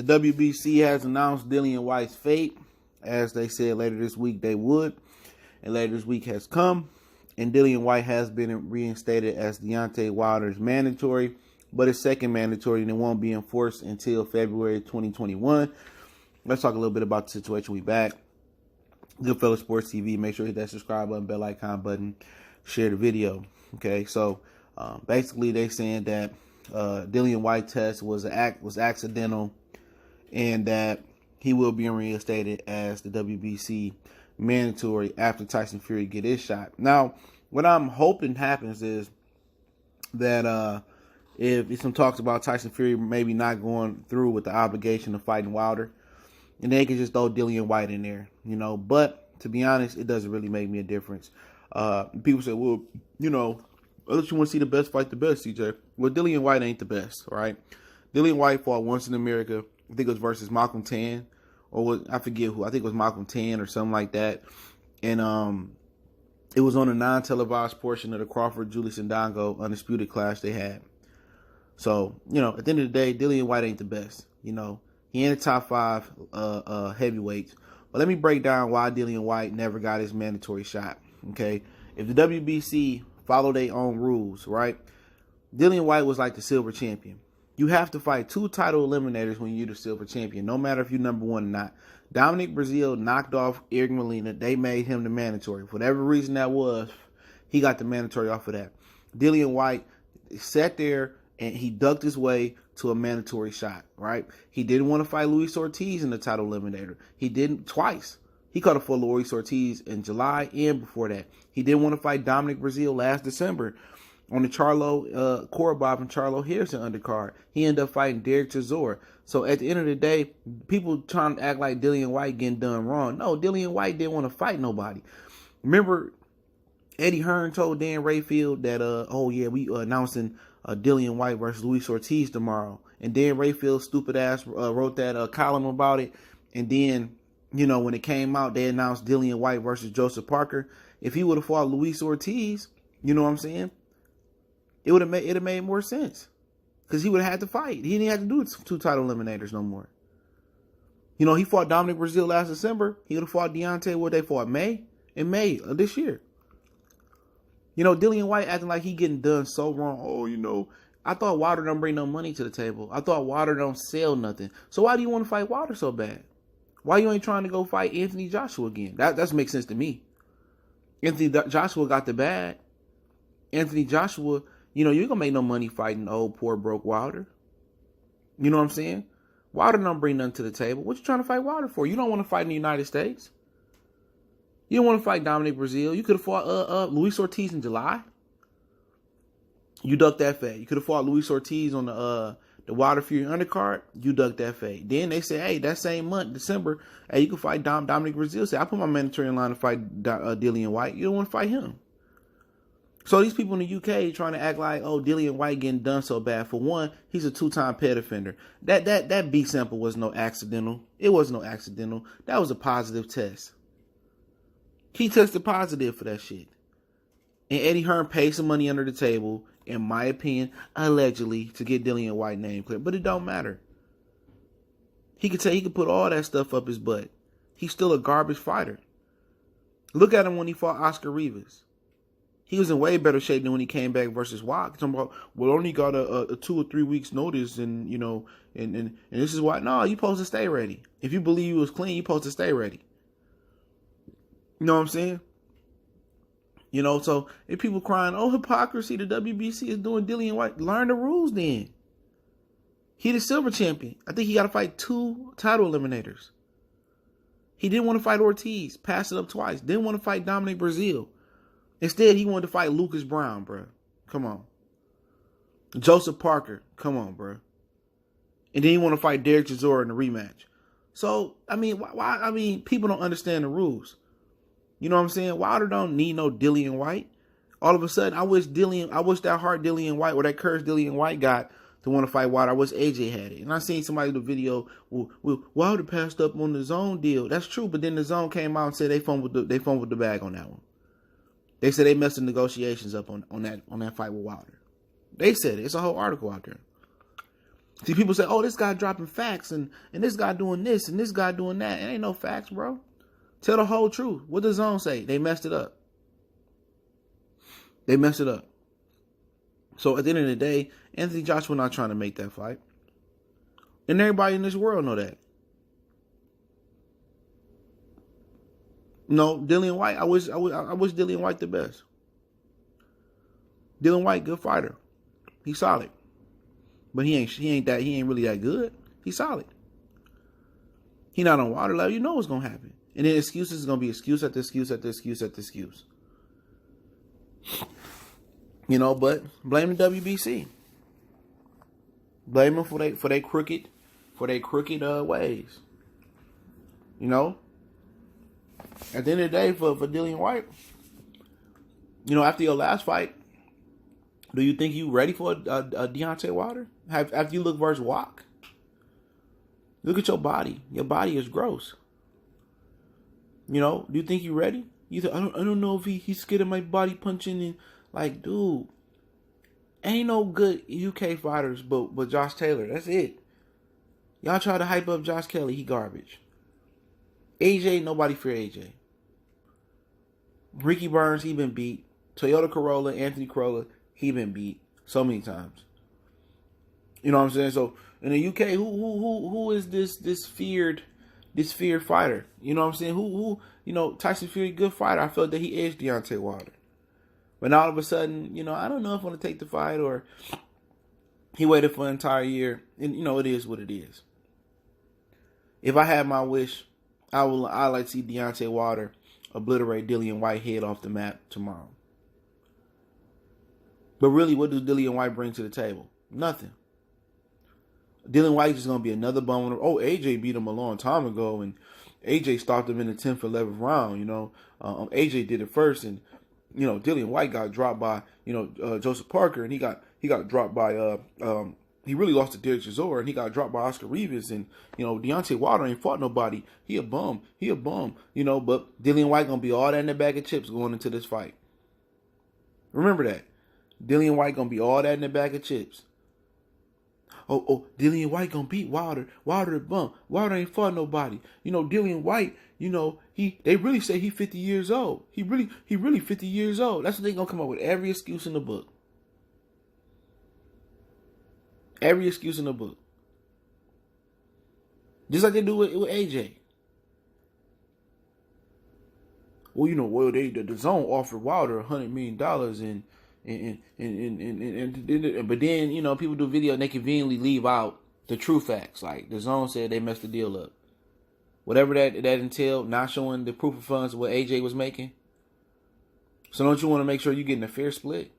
The WBC has announced Dillian White's fate, as they said later this week they would, and later this week has come, and Dillian White has been reinstated as Deontay Wilder's mandatory, but his second mandatory, and it won't be enforced until February 2021. Let's talk a little bit about the situation. We back. Goodfellas Sports TV. Make sure you hit that subscribe button, bell icon button, share the video. Okay, so basically they saying that Dillian White test was accidental, and that he will be reinstated as the WBC mandatory after Tyson Fury get his shot. Now, what I'm hoping happens is that if some talks about Tyson Fury maybe not going through with the obligation of fighting Wilder, and they can just throw Dillian White in there, you know. But to be honest, it doesn't really make me a difference. People say, well, you know, unless you want to see the best fight the best, CJ. Well, Dillian White ain't the best, right? Dillian White fought once in America. I think it was versus Malcolm Tan, or I forget who. I think it was Malcolm Tan or something like that. And it was on a non-televised portion of the Crawford-Julius Indongo undisputed clash they had. So, you know, at the end of the day, Dillian White ain't the best, you know. He ain't the top 5 heavyweights. But let me break down why Dillian White never got his mandatory shot, okay? If the WBC follow their own rules, right? Dillian White was like the silver champion. You have to fight 2 title eliminators when you're the silver champion, no matter if you're number 1 or not. Dominic Breazeale knocked off Eric Molina. They made him the mandatory. For whatever reason that was, he got the mandatory off of that. Dillian White sat there and he ducked his way to a mandatory shot, right? He didn't want to fight Luis Ortiz in the title eliminator. He didn't twice. He could have fought Luis Ortiz in July and before that. He didn't want to fight Dominic Breazeale last December on the Charlo Korobov and Charlo Harrison undercard. He ended up fighting Derek Chisora. So at the end of the day, people trying to act like Dillian White getting done wrong. No, Dillian White didn't want to fight nobody. Remember, Eddie Hearn told Dan Rayfield that, oh yeah, we announcing Dillian White versus Luis Ortiz tomorrow. And Dan Rayfield, stupid ass, wrote that column about it. And then, you know, when it came out, they announced Dillian White versus Joseph Parker. If he would have fought Luis Ortiz, you know what I'm saying? It would have made more sense. Because he would have had to fight. He didn't have to do 2 title eliminators no more. You know, he fought Dominic Breazeale last December. He would have fought Deontay, what they fought, in May of this year. You know, Dillian White acting like he getting done so wrong. Oh, you know, I thought Wilder don't bring no money to the table. I thought Wilder don't sell nothing. So why do you want to fight Wilder so bad? Why you ain't trying to go fight Anthony Joshua again? That makes sense to me. Anthony Joshua got the bag. Anthony Joshua, you know, you ain't going to make no money fighting old, poor, broke Wilder. You know what I'm saying? Wilder don't bring nothing to the table. What you trying to fight Wilder for? You don't want to fight in the United States. You don't want to fight Dominic Breazeale. You could have fought Luis Ortiz in July. You ducked that fade. You could have fought Luis Ortiz on the Wilder Fury undercard. You ducked that fade. Then they say, hey, that same month, December, hey, you can fight Dominic Breazeale. Say, I put my mandatory in line to fight Dillian White. You don't want to fight him. So these people in the UK trying to act like, oh, Dillian White getting done so bad. For one, he's a 2-time pet offender. That B sample was no accidental. It was no accidental. That was a positive test. He tested positive for that shit. And Eddie Hearn paid some money under the table, in my opinion, allegedly, to get Dillian White name clear. But it don't matter. He could put all that stuff up his butt. He's still a garbage fighter. Look at him when he fought Oscar Rivas. He was in way better shape than when he came back versus Watt. Talking about, well, only got a 2 or 3 weeks notice, and you know, and this is why. No, you supposed to stay ready. If you believe you was clean, you supposed to stay ready. You know what I'm saying? You know, so if people crying, oh, hypocrisy, the WBC is doing Dillian White, learn the rules then. He the silver champion. I think he got to fight 2 title eliminators. He didn't want to fight Ortiz, passed it up twice. Didn't want to fight Dominic Breazeale. Instead, he wanted to fight Lucas Brown, bro. Come on. Joseph Parker. Come on, bro. And then he want to fight Derek Chisora in the rematch. So, I mean, why? I mean, people don't understand the rules. You know what I'm saying? Wilder don't need no Dillian White. All of a sudden, I wish that heart Dillian White, or that curse Dillian White got to want to fight Wilder. I wish AJ had it. And I seen somebody in the video, well, Wilder passed up on the DAZN deal. That's true, but then the DAZN came out and said they fumbled the bag on that one. They said they messed the negotiations up on that fight with Wilder. They said it. It's a whole article out there. See, people say, oh, this guy dropping facts and this guy doing this and this guy doing that. It ain't no facts, bro. Tell the whole truth. What does DAZN say? They messed it up. They messed it up. So at the end of the day, Anthony Joshua not trying to make that fight. And everybody in this world know that. No, Dillian White, I wish Dillian White the best. Dillian White, good fighter. He's solid. But he ain't really that good. He's solid. He not on water level. You know what's gonna happen. And then excuses is gonna be excuse after excuse after excuse after excuse. You know, but blame the WBC. Blame them for their crooked ways. You know? At the end of the day, for Dillian White, you know, after your last fight, do you think you ready for a Deontay Wilder? After you look versus Walk? Look at your body. Your body is gross. You know, do you think you ready? You think, I don't know if he's scared of my body punching and like, dude, ain't no good UK fighters but Josh Taylor. That's it. Y'all try to hype up Josh Kelly, he garbage. AJ, nobody fear AJ. Ricky Burns, he been beat. Toyota Corolla, Anthony Corolla, he been beat so many times. You know what I'm saying? So in the UK, who is this feared fighter? You know what I'm saying? Who you know, Tyson Fury, good fighter. I felt that he edged Deontay Wilder. But all of a sudden, you know, I don't know if I want to take the fight or he waited for an entire year. And you know, it is what it is. If I had my wish, I'd like to see Deontay Wilder obliterate Dillian White head off the map tomorrow. But really, what does Dillian White bring to the table? Nothing. Dillian White is going to be another bum. Oh, AJ beat him a long time ago, and AJ stopped him in the 10th or 11th round. You know, AJ did it first, and you know, Dillian White got dropped by Joseph Parker, and he got dropped by he really lost to Derek Chisora, and he got dropped by Oscar Rivas, and you know, Deontay Wilder ain't fought nobody. He a bum. You know, but Dillian White gonna be all that in the bag of chips going into this fight. Remember that. Dillian White gonna be all that in the bag of chips. Oh, Dillian White gonna beat Wilder. Wilder a bum. Wilder ain't fought nobody. You know, Dillian White, you know, they really say he 50 years old. He really 50 years old. That's what they gonna come up with. Every excuse in the book. Every excuse in the book. Just like they do with AJ. Well, you know, the DAZN offered Wilder $100 million and but then, you know, people do video and they conveniently leave out the true facts. Like the DAZN said they messed the deal up. Whatever that entailed, not showing the proof of funds of what AJ was making. So don't you want to make sure you're getting a fair split?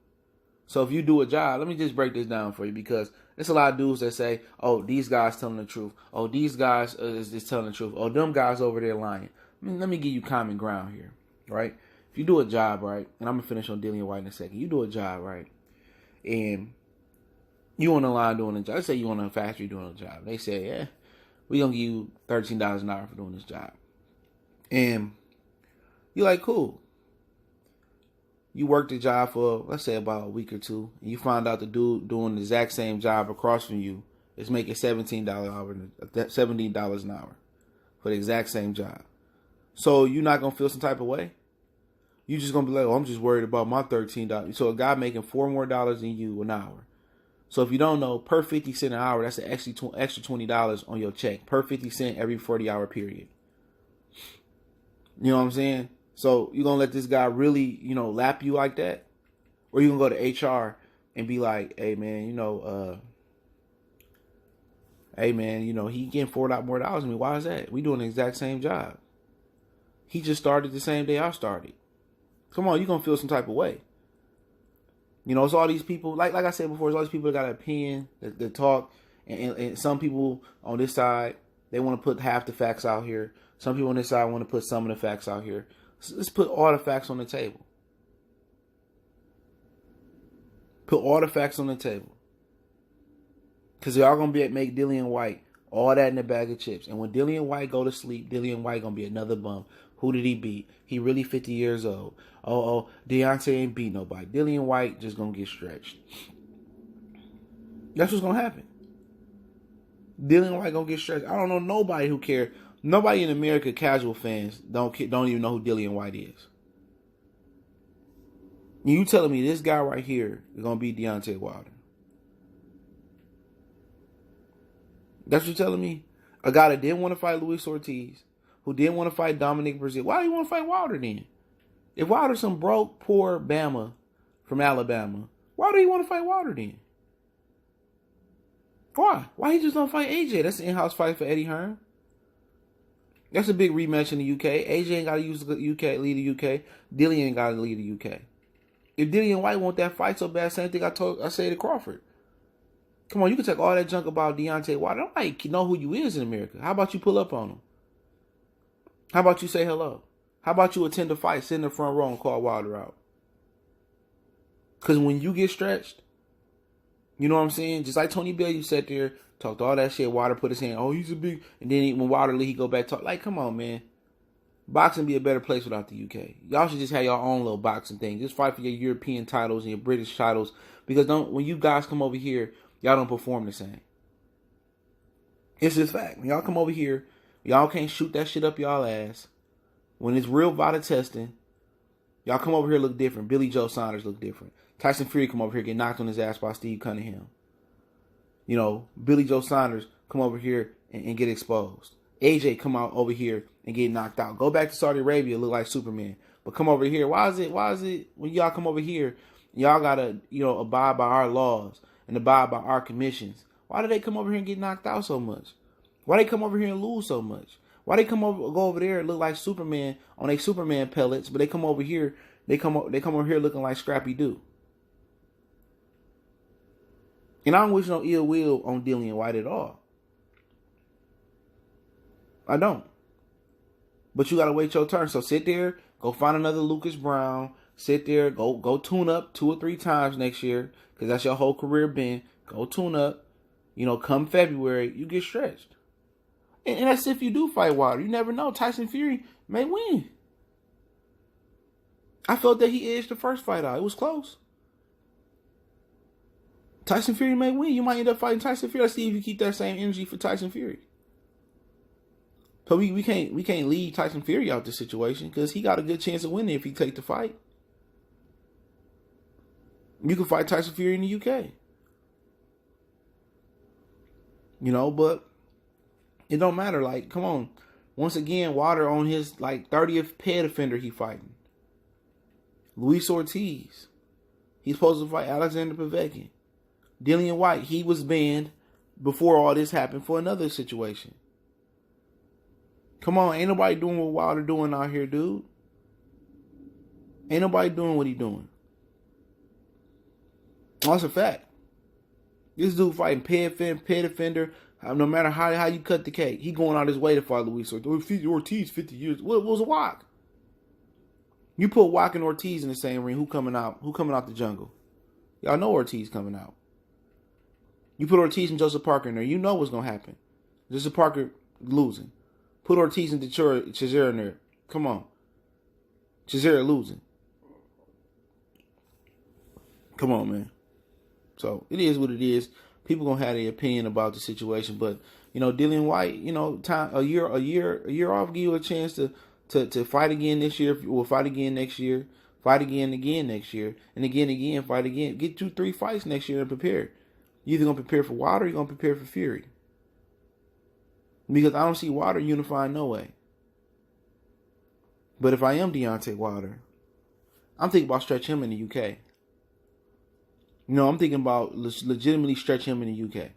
So if you do a job, let me just break this down for you, because there's a lot of dudes that say, oh, these guys telling the truth. Oh, these guys is just telling the truth. Oh, them guys over there lying. Let me give you common ground here, right? If you do a job, right, and I'm going to finish on Dillian White in a second. You do a job, right, and you on the line doing a job. Let's say you on a factory doing a job. They say, yeah, we're going to give you $13 an hour for doing this job. And you're like, cool. You work the job for, let's say, about a week or two, and you find out the dude doing the exact same job across from you is making $17 an hour for the exact same job. So you're not going to feel some type of way? You just going to be like, oh, I'm just worried about my $13. So a guy making $4 more than you an hour. So if you don't know, per 50 cents an hour, that's an extra $20 on your check. Per 50 cents every 40-hour period. You know what I'm saying? So you going to let this guy really, you know, lap you like that? Or you going to go to HR and be like, hey, man, you know, he getting $4 more than me. Why is that? We doing the exact same job. He just started the same day I started. Come on, you're going to feel some type of way. You know, it's all these people, like I said before, it's all these people that got an opinion, that talk. And some people on this side, they want to put half the facts out here. Some people on this side want to put some of the facts out here. So let's put all the facts on the table. Put all the facts on the table. Because y'all going to make Dillian White all that in a bag of chips. And when Dillian White go to sleep, Dillian White going to be another bum. Who did he beat? He really 50 years old. Oh, Deontay ain't beat nobody. Dillian White just going to get stretched. That's what's going to happen. Dillian White gonna get stretched. I don't know nobody who cares. Nobody in America, casual fans, don't even know who Dillian White is. You telling me this guy right here is gonna be Deontay Wilder? That's what you're telling me? A guy that didn't want to fight Luis Ortiz, who didn't want to fight Dominic Brazil. Why do you want to fight Wilder then? If Wilder's some broke, poor Bama from Alabama, why do you want to fight Wilder then? Why? Why he just don't fight AJ? That's an in-house fight for Eddie Hearn. That's a big rematch in the UK. AJ ain't got to use the UK, lead the UK. Dillian ain't got to lead the UK. If Dillian White want that fight so bad, same thing I say to Crawford. Come on, you can take all that junk about Deontay Wilder. Nobody know who you is in America. How about you pull up on him? How about you say hello? How about you attend a fight, sit in the front row and call Wilder out? Because when you get stretched, you know what I'm saying? Just like Tony Bell, you sat there, talked all that shit. Wilder put his hand, oh, he's a big... And then when Wilder leave, he go back talk. Like, come on, man. Boxing be a better place without the UK. Y'all should just have your own little boxing thing. Just fight for your European titles and your British titles. Because when you guys come over here, y'all don't perform the same. It's just fact. When y'all come over here, y'all can't shoot that shit up y'all ass. When it's real VADA testing, y'all come over here look different. Billy Joe Saunders look different. Tyson Fury come over here get knocked on his ass by Steve Cunningham. You know, Billy Joe Saunders come over here and get exposed. AJ come out over here and get knocked out. Go back to Saudi Arabia, look like Superman. But come over here. Why is it when y'all come over here, y'all gotta, abide by our laws and abide by our commissions? Why do they come over here and get knocked out so much? Why they come over here and lose so much? Why they go over there and look like Superman on a Superman pellets, but they come over here over here looking like Scrappy Doo? And I don't wish no ill will on Dillian White at all. I don't. But you gotta wait your turn. So sit there, go find another Lucas Brown. Sit there, go tune up 2 or 3 times next year, because that's your whole career been. Go tune up. Come February, you get stretched. And that's if you do fight Wilder. You never know. Tyson Fury may win. I felt that he edged the first fight out. It was close. Tyson Fury may win. You might end up fighting Tyson Fury. Let's see if you keep that same energy for Tyson Fury. So we can't leave Tyson Fury out this situation, because he got a good chance of winning if he take the fight. You can fight Tyson Fury in the UK. But it don't matter. Like, come on. Once again, Wilder on his 30th ped offender he fighting. Luis Ortiz. He's supposed to fight Alexander Povetkin. Dillian White, he was banned before all this happened for another situation. Come on, ain't nobody doing what Wilder doing out here, dude. Ain't nobody doing what he doing. That's a fact. This dude fighting ped offender. No matter how you cut the cake, he going out his way to fight Luis Ortiz. 50 years. What was a Walk? You put Walk and Ortiz in the same ring. Who coming out? Who coming out the jungle? Y'all know Ortiz coming out. You put Ortiz and Joseph Parker in there, you know what's gonna happen. Joseph Parker losing. Put Ortiz and Chisora in there. Come on. Chisora losing. Come on, man. So it is what it is. People gonna have their opinion about the situation, but Dillian White, time a year off, give you a chance to fight again this year, or fight again next year, fight again next year, and again, fight again. Get 2-3 fights next year and prepare. You either gonna prepare for Wilder or you're gonna prepare for Fury. Because I don't see Wilder unifying no way. But if I am Deontay Wilder, I'm thinking about stretch him in the UK. I'm thinking about legitimately stretch him in the UK.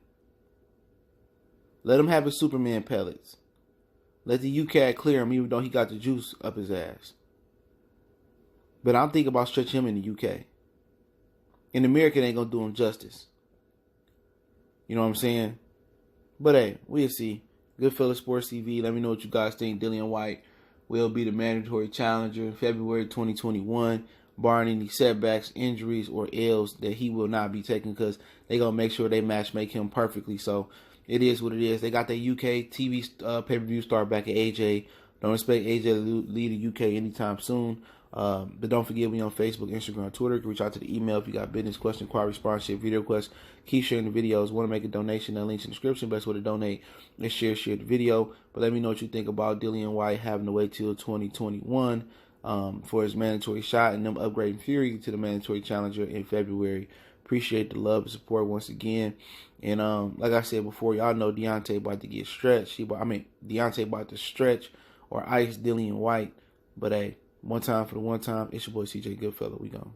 Let him have his Superman pellets. Let the UK clear him, even though he got the juice up his ass. But I'm thinking about stretch him in the UK. In America, they ain't gonna do him justice. You know what I'm saying? But hey, we'll see. Goodfellas Sports TV. Let me know what you guys think. Dillian White will be the mandatory challenger in February 2021, barring any setbacks, injuries, or L's that he will not be taking, because they're going to make sure they make him perfectly. So it is what it is. They got their UK TV pay-per-view start back at AJ. Don't expect AJ to lead the UK anytime soon. But don't forget, we on Facebook, Instagram, Twitter. You can reach out to the email if you got business, question, inquiry, sponsorship, video requests. Keep sharing the videos. Want to make a donation? That link's in the description. Best way to donate is share the video. But let me know what you think about Dillian White having to wait till 2021 for his mandatory shot and them upgrading Fury to the mandatory challenger in February. Appreciate the love and support once again. And like I said before, y'all know Deontay about to get stretched. Deontay about to stretch or ice Dillian White. But hey, one time for the one time. It's your boy CJ Goodfellow. We gone.